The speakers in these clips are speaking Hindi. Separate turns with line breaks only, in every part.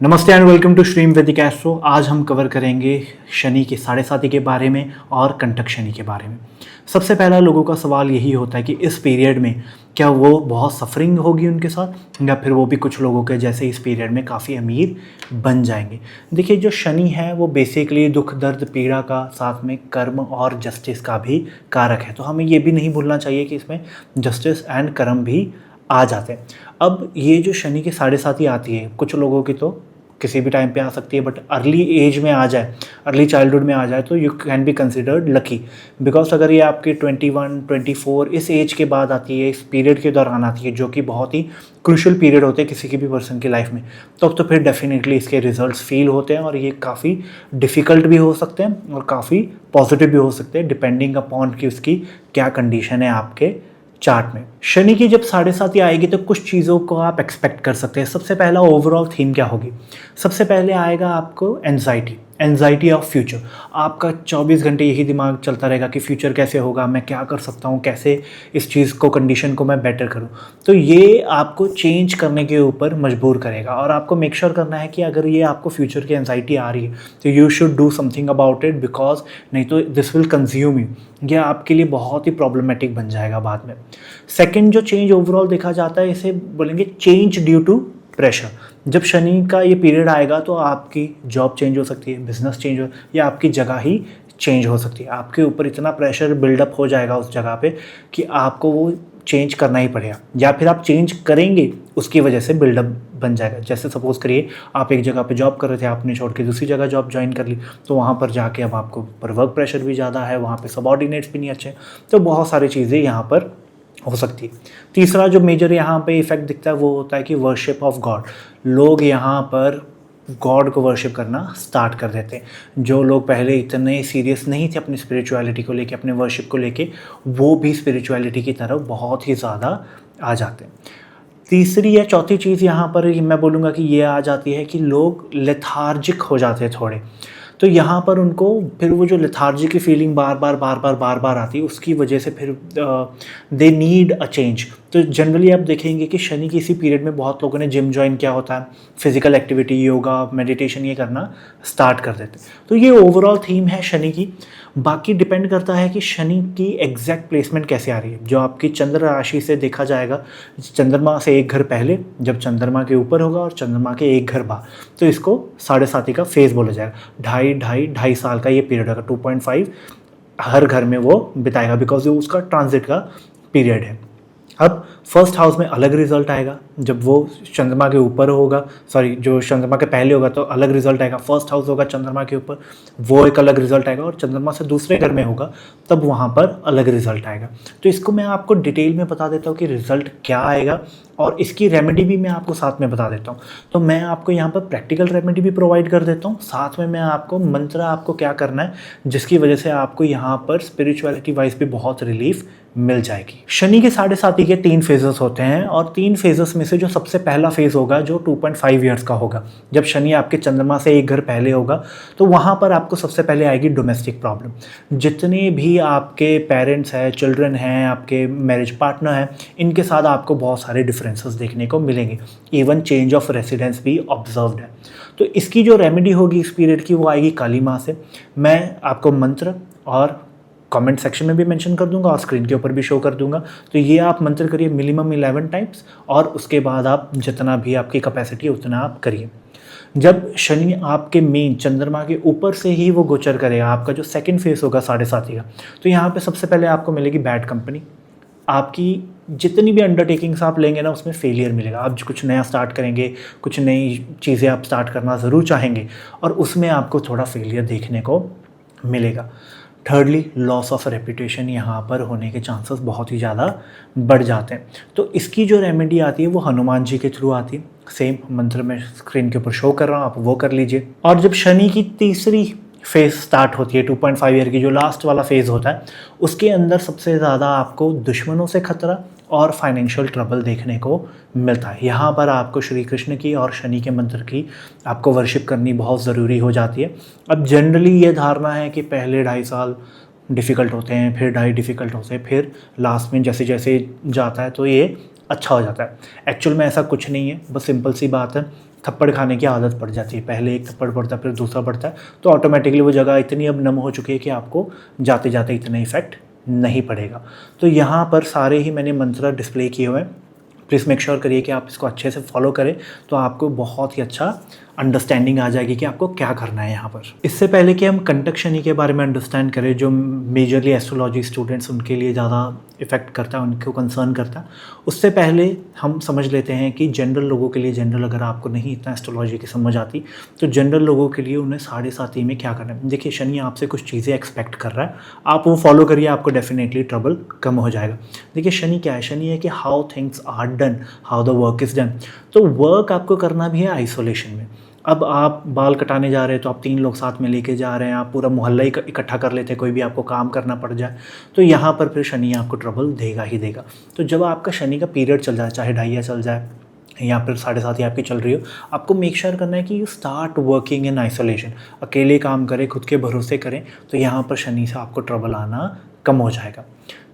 नमस्ते एंड वेलकम टू स्ट्रीम वैदिक एस्ट्रो। आज हम कवर करेंगे शनि के साढ़े साथी के बारे में और कंटक शनि के बारे में। सबसे पहला लोगों का सवाल यही होता है कि इस पीरियड में क्या वो बहुत सफरिंग होगी उनके साथ, या फिर वो भी कुछ लोगों के जैसे इस पीरियड में काफ़ी अमीर बन जाएंगे। देखिए, जो शनि है वो बेसिकली दुख दर्द पीड़ा का, साथ में कर्म और जस्टिस का भी कारक है। तो हमें ये भी नहीं भूलना चाहिए कि इसमें जस्टिस एंड कर्म भी आ जाते हैं। अब ये जो शनि की साढ़े साथी आती है, कुछ लोगों की तो किसी भी टाइम पे आ सकती है, बट अर्ली एज में आ जाए, अर्ली चाइल्डहुड में आ जाए तो you can be considered lucky. Because अगर ये आपके 21, 24 इस एज के बाद आती है, इस पीरियड के दौरान आती है, जो कि बहुत ही क्रूशल पीरियड होते हैं किसी की भी पर्सन की लाइफ में, तो फिर डेफिनेटली इसके रिजल्ट्स फील होते हैं और ये काफ़ी डिफ़िकल्ट भी हो सकते हैं और काफ़ी पॉजिटिव भी हो सकते हैं, डिपेंडिंग अपॉन कि उसकी क्या कंडीशन है आपके चार्ट में। शनि की जब साढ़े साथी आएगी तो कुछ चीज़ों को आप एक्सपेक्ट कर सकते हैं। सबसे पहला ओवरऑल थीम क्या होगी? सबसे पहले आएगा आपको एंजाइटी ऑफ फ्यूचर। आपका 24 घंटे यही दिमाग चलता रहेगा कि फ्यूचर कैसे होगा, मैं क्या कर सकता हूँ, कैसे इस चीज़ को, कंडीशन को मैं बेटर करूँ। तो ये आपको चेंज करने के ऊपर मजबूर करेगा और आपको मेक श्योर करना है कि अगर ये आपको फ्यूचर की एंजाइटी आ रही है तो you should do something about it, because नहीं तो दिस विल कंज्यूम यू। यह आपके लिए बहुत ही प्रॉब्लमेटिक बन जाएगा बाद में। सेकंड जो चेंज ओवरऑल देखा जाता है, इसे बोलेंगे चेंज ड्यू टू प्रेशर। जब शनि का ये पीरियड आएगा तो आपकी जॉब चेंज हो सकती है, बिजनेस चेंज हो, या आपकी जगह ही चेंज हो सकती है। आपके ऊपर इतना प्रेशर बिल्डअप हो जाएगा उस जगह पे कि आपको वो चेंज करना ही पड़ेगा, या फिर आप चेंज करेंगे उसकी वजह से बिल्डअप बन जाएगा। जैसे सपोज करिए आप एक जगह पे जॉब कर रहे थे, आपने छोड़ के दूसरी जगह जॉब ज्वाइन कर ली, तो वहाँ पर जाके अब आपको पर वर्क प्रेशर भी ज़्यादा है, वहाँ पे सबऑर्डिनेट्स भी नहीं अच्छे, तो बहुत सारी चीज़ें यहाँ पर हो सकती है। तीसरा जो मेजर यहाँ पे इफेक्ट दिखता है वो होता है कि वर्शिप ऑफ गॉड। लोग यहाँ पर गॉड को वर्शिप करना स्टार्ट कर देते हैं। जो लोग पहले इतने सीरियस नहीं थे अपनी स्पिरिचुअलिटी को लेके, अपने वर्शिप को लेके, वो भी स्पिरिचुअलिटी की तरफ बहुत ही ज़्यादा आ जाते हैं। तीसरी या चौथी चीज़ यहाँ पर मैं बोलूँगा कि ये आ जाती है कि लोग लेथार्जिक हो जाते हैं थोड़े। तो यहाँ पर उनको फिर वो जो लेथार्जी की फीलिंग बार बार आती है, उसकी वजह से फिर दे नीड अ चेंज। तो जनरली आप देखेंगे कि शनि की इसी पीरियड में बहुत लोगों ने जिम ज्वाइन किया होता है, फिजिकल एक्टिविटी, योगा, मेडिटेशन ये करना स्टार्ट कर देते हैं। तो ये ओवरऑल थीम है शनि की। बाकी डिपेंड करता है कि शनि की एग्जैक्ट प्लेसमेंट कैसे आ रही है। जो आपकी चंद्र राशि से देखा जाएगा, चंद्रमा से एक घर पहले, जब चंद्रमा के ऊपर होगा और चंद्रमा के एक घर बाहर, तो इसको साढ़े साथी का फेज बोला जाएगा। ढाई साल का ये पीरियड होगा, 2.5 हर घर में वो बिताएगा, बिकॉज वो उसका ट्रांजिट का पीरियड है। अब फर्स्ट हाउस में अलग रिजल्ट आएगा, जब वो चंद्रमा के ऊपर होगा, सॉरी जो चंद्रमा के पहले होगा तो अलग रिजल्ट आएगा। फर्स्ट हाउस होगा चंद्रमा के ऊपर, वो एक अलग रिजल्ट आएगा, और चंद्रमा से दूसरे घर में होगा तब वहाँ पर अलग रिजल्ट आएगा। तो इसको मैं आपको डिटेल में बता देता हूँ कि रिजल्ट क्या आएगा, और इसकी रेमेडी भी मैं आपको साथ में बता देता हूँ। तो मैं आपको यहाँ पर प्रैक्टिकल रेमेडी भी प्रोवाइड कर देता हूँ, साथ में मैं आपको मंत्र आपको क्या करना है, जिसकी वजह से आपको यहाँ पर स्पिरिचुअलिटी वाइज भी बहुत रिलीफ मिल जाएगी। शनि के साढ़े साथी के 3 फेजेस होते हैं, और 3 फेजेस में से जो सबसे पहला फेज होगा जो 2.5 ईयर्स का होगा, जब शनि आपके चंद्रमा से एक घर पहले होगा, तो वहाँ पर आपको सबसे पहले आएगी डोमेस्टिक प्रॉब्लम। जितने भी आपके पेरेंट्स हैं, चिल्ड्रन हैं, आपके मैरिज पार्टनर हैं, इनके साथ आपको बहुत सारे डिफरेंसेस देखने को मिलेंगे। इवन चेंज ऑफ रेसिडेंस भी ऑब्जर्व्ड है। तो इसकी जो रेमेडी होगी इस पीरियड की, वो आएगी काली माँ से। मैं आपको मंत्र और कमेंट सेक्शन में भी मेंशन कर दूंगा और स्क्रीन के ऊपर भी शो कर दूंगा। तो ये आप मंत्र करिए मिनिमम 11 टाइम्स, और उसके बाद आप जितना भी आपकी कैपेसिटी है उतना आप करिए। जब शनि आपके मेन चंद्रमा के ऊपर से ही वो गोचर करेगा, आपका जो सेकंड फेस होगा साढ़े साथी का, तो यहाँ पे सबसे पहले आपको मिलेगी बैड कंपनी। आपकी जितनी भी अंडरटेकिंग्स आप लेंगे ना, उसमें फेलियर मिलेगा। आप कुछ नया स्टार्ट करेंगे, कुछ नई चीज़ें आप स्टार्ट करना ज़रूर चाहेंगे, और उसमें आपको थोड़ा फेलियर देखने को मिलेगा। थर्डली, लॉस ऑफ रेपुटेशन यहाँ पर होने के चांसेस बहुत ही ज़्यादा बढ़ जाते हैं। तो इसकी जो रेमेडी आती है वो हनुमान जी के थ्रू आती है। सेम मंत्र में स्क्रीन के ऊपर शो कर रहा हूँ, आप वो कर लीजिए। और जब शनि की तीसरी फेज़ स्टार्ट होती है, 2.5 ईयर की जो लास्ट वाला फेज़ होता है, उसके अंदर सबसे ज़्यादा आपको दुश्मनों से खतरा और फाइनेंशियल ट्रबल देखने को मिलता है। यहाँ पर आपको श्री कृष्ण की और शनि के मंत्र की आपको वर्शिप करनी बहुत ज़रूरी हो जाती है। अब जनरली ये धारणा है कि पहले 2.5 साल डिफ़िकल्ट होते हैं, फिर 2.5 डिफ़िकल्ट होते हैं, फिर लास्ट में जैसे जैसे जाता है तो ये अच्छा हो जाता है। एक्चुअल में ऐसा कुछ नहीं है, बस सिंपल सी बात है, थप्पड़ खाने की आदत पड़ जाती है, पहले एक थप्पड़ पड़ता है फिर दूसरा पड़ता है, तो ऑटोमेटिकली वो जगह इतनी अब नम हो चुकी है कि आपको जाते जाते इतना इफेक्ट नहीं पड़ेगा। तो यहाँ पर सारे ही मैंने मंत्र डिस्प्ले किए हुए हैं, प्लीज़ मेक श्योर करिए कि आप इसको अच्छे से फॉलो करें, तो आपको बहुत ही अच्छा अंडरस्टैंडिंग आ जाएगी कि आपको क्या करना है यहाँ पर। इससे पहले कि हम कंटक शनि के बारे में अंडरस्टैंड करें, जो मेजरली एस्ट्रोलॉजी स्टूडेंट्स उनके लिए ज़्यादा इफेक्ट करता है, उनको कंसर्न करता है, उससे पहले हम समझ लेते हैं कि जनरल लोगों के लिए, जनरल अगर आपको नहीं इतना एस्ट्रोलॉजी की समझ आती, तो जनरल लोगों के लिए उन्हें 7.5 में क्या करना है। देखिए, शनि आपसे कुछ चीज़ें एक्सपेक्ट कर रहा है, आप वो फॉलो करिए, आपको डेफिनेटली ट्रबल कम हो जाएगा। देखिए, शनि क्या है, शनि है कि how things are done, how the work is done. तो वर्क आपको करना भी है आइसोलेशन में। अब आप बाल कटाने जा रहे हैं तो आप 3 लोग साथ में लेके जा रहे हैं, आप पूरा मोहल्ला ही इकट्ठा कर लेते हैं, कोई भी आपको काम करना पड़ जाए, तो यहाँ पर फिर शनि आपको ट्रबल देगा ही देगा। तो जब आपका शनि का पीरियड चल जाए, चाहे 2.5 चल जाए या फिर 7.5 आपकी चल रही हो, आपको मेक श्योर करना है कि you start working in isolation, अकेले काम करें, खुद के भरोसे करें, तो यहाँ पर शनि से आपको ट्रबल आना कम हो जाएगा।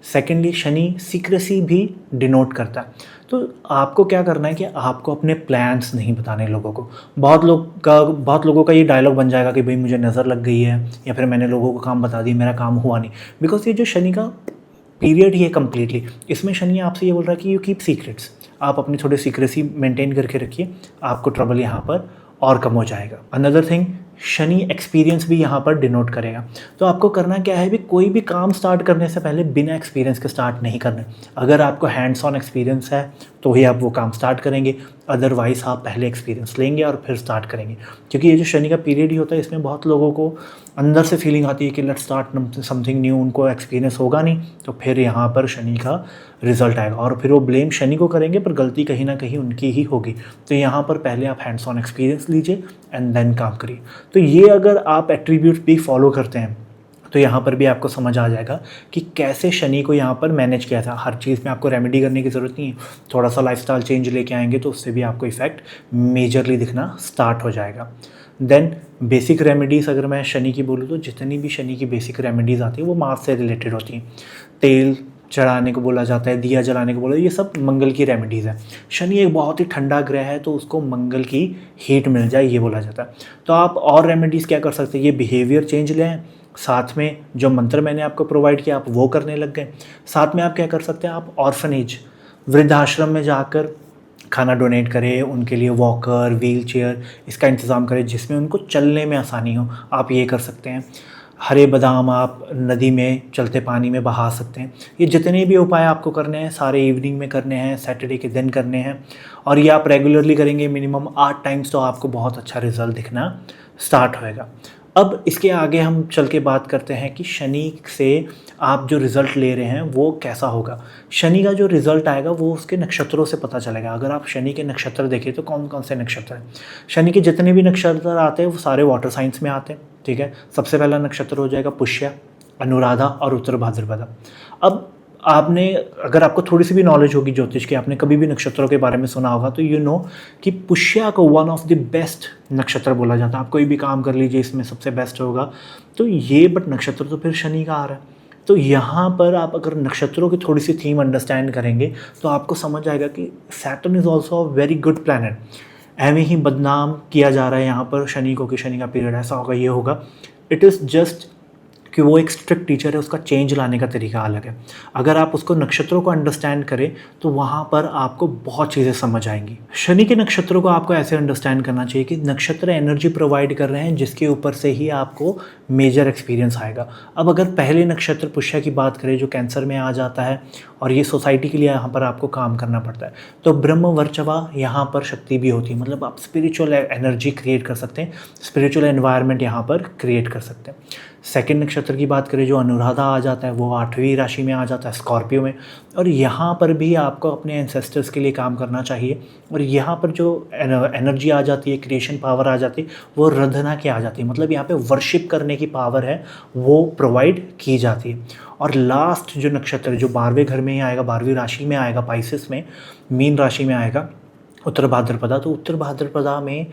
सेकेंडली, शनि सीक्रेसी भी डिनोट करता है, तो आपको क्या करना है कि आपको अपने प्लान्स नहीं बताने लोगों को। बहुत लोगों का ये डायलॉग बन जाएगा कि भाई मुझे नज़र लग गई है, या फिर मैंने लोगों को काम बता दिया, मेरा काम हुआ नहीं। बिकॉज ये जो शनि का पीरियड ही है कम्प्लीटली, इसमें शनि आपसे ये बोल रहा है कि यू कीप सीक्रेट्स, आप अपनी थोड़ी सीक्रेसी मेंटेन करके रखिए, आपको ट्रबल यहाँ पर और कम हो जाएगा। अनदर थिंग, शनि एक्सपीरियंस भी यहाँ पर डिनोट करेगा। तो आपको करना क्या है भी, कोई भी काम स्टार्ट करने से पहले बिना एक्सपीरियंस के स्टार्ट नहीं करना है। अगर आपको हैंड्स ऑन एक्सपीरियंस है तो ही आप वो काम स्टार्ट करेंगे, अदरवाइज़ आप पहले एक्सपीरियंस लेंगे और फिर स्टार्ट करेंगे। क्योंकि ये जो शनि का पीरियड ही होता है, इसमें बहुत लोगों को अंदर से फीलिंग आती है कि लेट्स स्टार्ट समथिंग न्यू, उनको एक्सपीरियंस होगा नहीं, तो फिर यहाँ पर शनि का रिजल्ट आएगा और फिर वो ब्लेम शनि को करेंगे, पर गलती कहीं ना कहीं उनकी ही होगी। तो यहाँ पर पहले आप हैंड्स ऑन एक्सपीरियंस लीजिए एंड देन काम करिए। तो ये अगर आप एट्रीब्यूट भी फॉलो करते हैं तो यहाँ पर भी आपको समझ आ जाएगा कि कैसे शनि को यहाँ पर मैनेज किया था। हर चीज़ में आपको रेमेडी करने की ज़रूरत नहीं है, थोड़ा सा लाइफस्टाइल चेंज लेके आएंगे तो उससे भी आपको इफेक्ट मेजरली दिखना स्टार्ट हो जाएगा। देन बेसिक रेमेडीज़ अगर मैं शनि की बोलूँ तो जितनी भी शनि की बेसिक रेमेडीज़ आती है वो मार्स से रिलेटेड होती हैं। तेल चढ़ाने को बोला जाता है, दिया जलाने को बोला, ये सब मंगल की रेमेडीज़ है। शनि एक बहुत ही ठंडा ग्रह है, तो उसको मंगल की हीट मिल जाए ये बोला जाता है। तो आप और रेमेडीज़ क्या कर सकते हैं, ये बिहेवियर चेंज लें, साथ में जो मंत्र मैंने आपको प्रोवाइड किया आप वो करने लग गए। साथ में आप क्या कर सकते हैं, आप ऑर्फनेज, वृद्धाश्रम में जाकर खाना डोनेट करें, उनके लिए वॉकर, व्हील चेयर इसका इंतज़ाम करें जिसमें उनको चलने में आसानी हो, आप ये कर सकते हैं। हरे बादाम आप नदी में चलते पानी में बहा सकते हैं। ये जितने भी उपाय आपको करने हैं सारे इवनिंग में करने हैं, सैटरडे के दिन करने हैं, और ये आप रेगुलरली करेंगे मिनिमम 8 टाइम्स, तो आपको बहुत अच्छा रिजल्ट दिखना स्टार्ट होएगा। अब इसके आगे हम चल के बात करते हैं कि शनि से आप जो रिज़ल्ट ले रहे हैं वो कैसा होगा। शनि का जो रिज़ल्ट आएगा वो उसके नक्षत्रों से पता चलेगा। अगर आप शनि के नक्षत्र देखें तो कौन कौन से नक्षत्र हैं, शनि के जितने भी नक्षत्र आते हैं वो सारे वाटर साइंस में आते हैं, ठीक है। सबसे पहला नक्षत्र हो जाएगा पुष्य, अनुराधा और उत्तर भाद्रपदा। अब आपने, अगर आपको थोड़ी सी भी नॉलेज होगी ज्योतिष की, आपने कभी भी नक्षत्रों के बारे में सुना होगा, तो यू नो कि पुष्या को वन ऑफ द बेस्ट नक्षत्र बोला जाता है। आप कोई भी काम कर लीजिए इसमें सबसे बेस्ट होगा, तो ये बट नक्षत्र तो फिर शनि का आ रहा है। तो यहाँ पर आप अगर नक्षत्रों की थोड़ी सी थीम अंडरस्टैंड करेंगे तो आपको समझ आएगा कि Saturn is also a very good planet. एवं ही बदनाम किया जा रहा है यहाँ पर शनि को कि शनि का पीरियड ऐसा होगा, ये होगा। इट इज़ जस्ट कि वो एक स्ट्रिक्ट टीचर है, उसका चेंज लाने का तरीका अलग है। अगर आप उसको नक्षत्रों को अंडरस्टैंड करें तो वहाँ पर आपको बहुत चीज़ें समझ आएंगी। शनि के नक्षत्रों को आपको ऐसे अंडरस्टैंड करना चाहिए कि नक्षत्र एनर्जी प्रोवाइड कर रहे हैं जिसके ऊपर से ही आपको मेजर एक्सपीरियंस आएगा। अब अगर पहले नक्षत्र पुष्य की बात करें जो कैंसर में आ जाता है और ये सोसाइटी के लिए यहाँ पर आपको काम करना पड़ता है, तो ब्रह्म वर्चवा यहाँ पर शक्ति भी होती है, मतलब आप स्पिरिचुअल एनर्जी क्रिएट कर सकते हैं, स्पिरिचुअल एनवायरनमेंट यहाँ पर क्रिएट कर सकते हैं। सेकंड नक्षत्र की बात करें जो अनुराधा आ जाता है, वो 8वीं राशि में आ जाता है, स्कॉर्पियो में, और यहाँ पर भी आपको अपने एंसेस्टर्स के लिए काम करना चाहिए। और यहाँ पर जो एनर्जी आ जाती है, क्रिएशन पावर आ जाती है, वो रधना की आ जाती है, मतलब यहाँ पे वर्शिप करने की पावर है वो प्रोवाइड की जाती है। और लास्ट जो नक्षत्र जो 12वें घर में ही आएगा, 12वीं राशि में आएगा, पाइसेस में, मीन राशि में आएगा, उत्तर भाद्रपदा। तो उत्तर भाद्रपदा में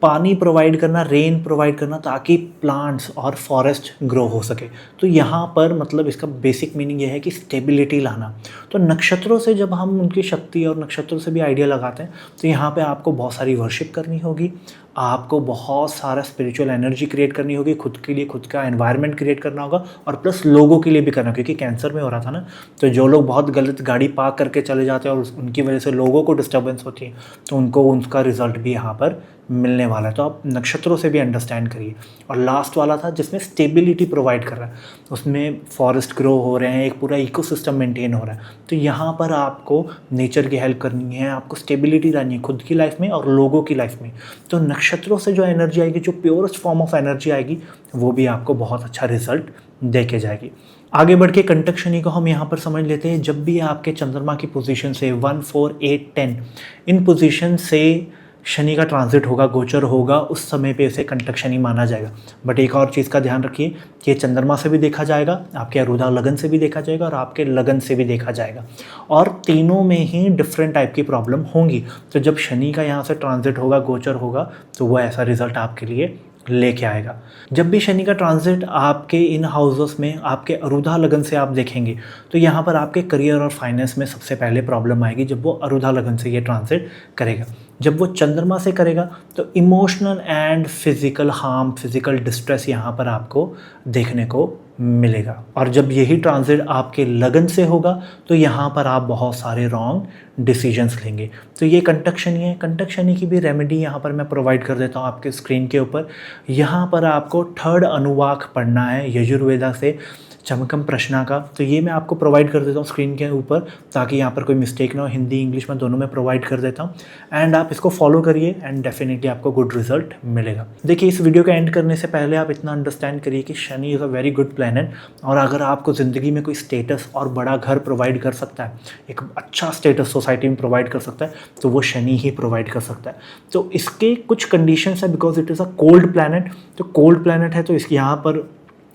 पानी प्रोवाइड करना, रेन प्रोवाइड करना, ताकि प्लांट्स और फॉरेस्ट ग्रो हो सके। तो यहाँ पर मतलब इसका बेसिक मीनिंग ये है कि स्टेबिलिटी लाना। तो नक्षत्रों से जब हम उनकी शक्ति और नक्षत्रों से भी आइडिया लगाते हैं, तो यहाँ पे आपको बहुत सारी वर्शिप करनी होगी, आपको बहुत सारा स्पिरिचुअल एनर्जी क्रिएट करनी होगी, खुद के लिए खुद का एनवायरनमेंट क्रिएट करना होगा, और प्लस लोगों के लिए भी करना, क्योंकि कैंसर में हो रहा था ना, तो जो लोग बहुत गलत गाड़ी पार्क करके चले जाते हैं और उनकी वजह से लोगों को डिस्टर्बेंस होती है, तो उनको उनका रिजल्ट भी यहाँ पर मिलने वाला है। तो आप नक्षत्रों से भी अंडरस्टैंड करिए। और लास्ट वाला था जिसमें स्टेबिलिटी प्रोवाइड कर रहा है, उसमें फॉरेस्ट ग्रो हो रहे हैं, एक पूरा इकोसिस्टम मेंटेन हो रहा है। तो यहाँ पर आपको नेचर की हेल्प करनी है, आपको स्टेबिलिटी लानी है खुद की लाइफ में और लोगों की लाइफ में। तो नक्षत्रों से जो एनर्जी आएगी, जो प्योरेस्ट फॉर्म ऑफ एनर्जी आएगी, वो भी आपको बहुत अच्छा रिजल्ट दे के जाएगी। आगे बढ़ के कंटक शनि को हम यहाँ पर समझ लेते हैं। जब भी आपके चंद्रमा की पोजीशन से 1, 4, 8, 10 इन पोजीशन से शनि का ट्रांजिट होगा, गोचर होगा, उस समय पे इसे कंटक शनि माना जाएगा। बट एक और चीज़ का ध्यान रखिए कि चंद्रमा से भी देखा जाएगा, आपके अरुधा लगन से भी देखा जाएगा और आपके लगन से भी देखा जाएगा, और तीनों में ही डिफरेंट टाइप की प्रॉब्लम होंगी। तो जब शनि का यहाँ से ट्रांजिट होगा, गोचर होगा, तो वो ऐसा रिजल्ट आपके लिए लेके आएगा। जब भी शनि का ट्रांजिट आपके इन हाउसेस में आपके अरुधा लगन से आप देखेंगे, तो यहाँ पर आपके करियर और फाइनेंस में सबसे पहले प्रॉब्लम आएगी जब वो अरुधा लगन से ये ट्रांजिट करेगा। जब वो चंद्रमा से करेगा तो emotional and physical harm, physical distress यहाँ पर आपको देखने को मिलेगा। और जब यही ट्रांजिट आपके लगन से होगा, तो यहाँ पर आप बहुत सारे रॉन्ग डिसीजंस लेंगे। तो ये कंटक शनि है। कंटक शनि की भी रेमेडी यहाँ पर मैं प्रोवाइड कर देता हूँ आपके स्क्रीन के ऊपर। यहाँ पर आपको 3rd अनुवाक पढ़ना है यजुर्वेदा से, चमकम प्रश्ना का। तो ये मैं आपको प्रोवाइड कर देता हूँ स्क्रीन के ऊपर, ताकि यहाँ पर कोई मिस्टेक ना हो। हिंदी इंग्लिश में दोनों में प्रोवाइड कर देता हूँ, एंड आप इसको फॉलो करिए एंड डेफिनेटली आपको गुड रिजल्ट मिलेगा। देखिए, इस वीडियो का एंड करने से पहले आप इतना अंडरस्टैंड करिए कि Shani is a very good planet, और अगर आपको ज़िंदगी में कोई स्टेटस और बड़ा घर प्रोवाइड कर सकता है, एक अच्छा स्टेटस सोसाइटी में प्रोवाइड कर सकता है, तो वो शनि ही प्रोवाइड कर सकता है। तो इसके कुछ कंडीशंस है, because it is a cold planet. तो कोल्ड प्लैनेट है, तो इसकी यहाँ पर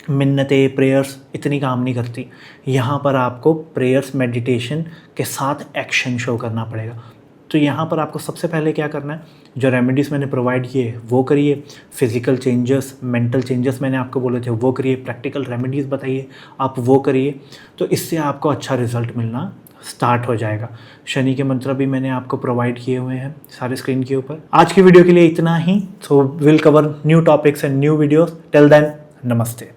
मिन्नतें, प्रेयर्स इतनी काम नहीं करती। यहाँ पर आपको प्रेयर्स, मेडिटेशन के साथ एक्शन शो करना पड़ेगा। तो यहाँ पर आपको सबसे पहले क्या करना है, जो रेमेडीज़ मैंने प्रोवाइड किए वो करिए, फिजिकल चेंजेस, मेंटल चेंजेस मैंने आपको बोले थे वो करिए, प्रैक्टिकल रेमेडीज़ बताइए आप वो करिए। तो इससे आपको अच्छा रिजल्ट मिलना स्टार्ट हो जाएगा। शनि के मंत्र भी मैंने आपको प्रोवाइड किए हुए हैं सारे स्क्रीन के ऊपर। आज की वीडियो के लिए इतना ही। So will cover new topics and new videos. Till then, नमस्ते।